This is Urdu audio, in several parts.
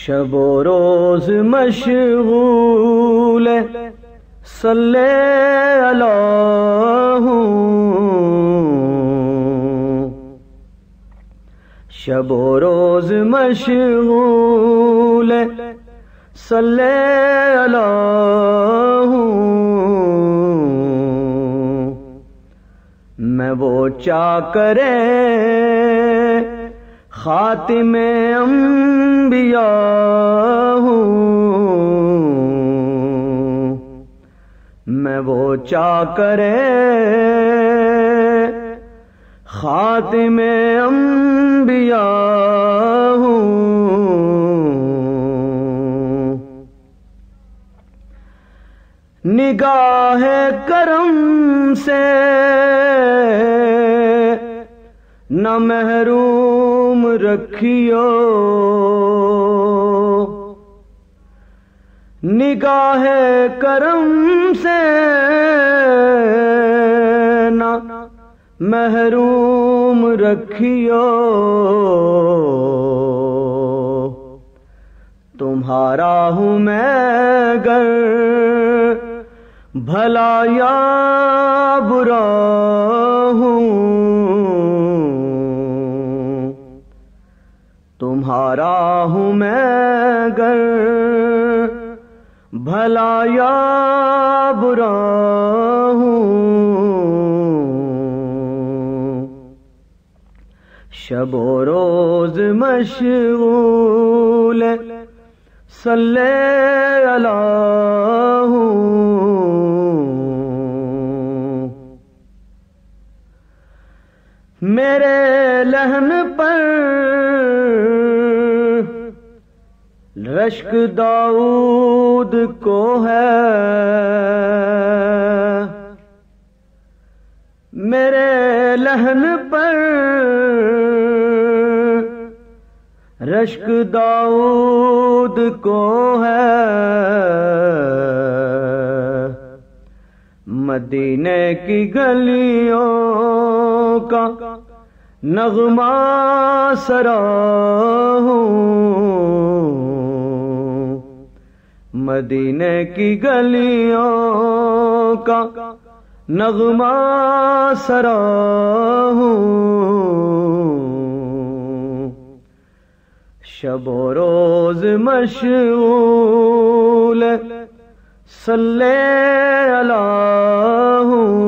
شب و روز مشغول صلی اللہ ہوں، شب و روز مشغول صلی اللہ ہوں، میں وہ چاکر خاتم انبیاء ہوں، میں وہ چاکر خاتم انبیاء ہوں، نگاہ کرم سے نہ محروم رکھیو، نگاہ کرم سے نہ محروم رکھیو، تمہارا ہوں میں گر بھلا یا برا ہوں، تمہارا ہوں میں گر بھلا یا برا ہوں، شب و روز مشغول صلی اللہ ہوں، میرے لہن پر رشک داؤد کو ہے، میرے لہن پر رشک داؤد کو ہے، مدینے کی گلیوں کا نغمہ سرا ہوں، مدینے کی گلیوں کا نغمہ سرا ہوں، شب و روز مشغول صلی اللہ ہوں،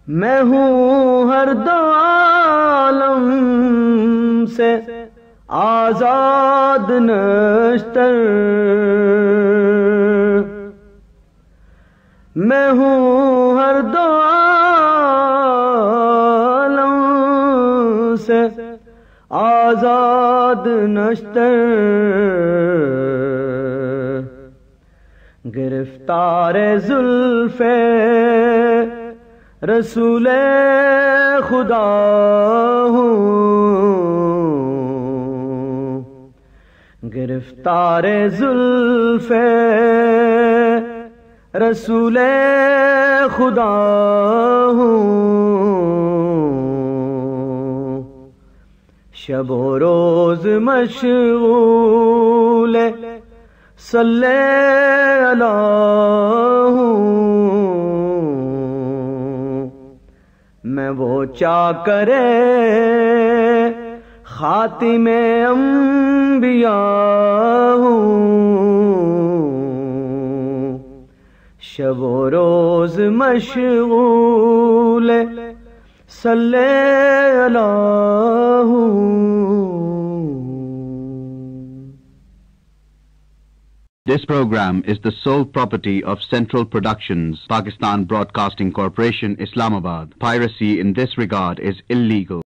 میں ہوں ہر دو عالم سے آزاد نشتر، میں ہوں ہر دو عالم سے آزاد نشتر، گرفتار زلف رسول خدا ہوں، گرفتار زلف رسول خدا ہوں، شب و روز مشغول صلی اللہ ہوں، میں وہ چاکر خاتم انبیاء ہوں، شب و روز مشغول صلی اللہ ہوں۔ This program is the sole property of Central Productions, Pakistan Broadcasting Corporation, Islamabad. Piracy in this regard is illegal.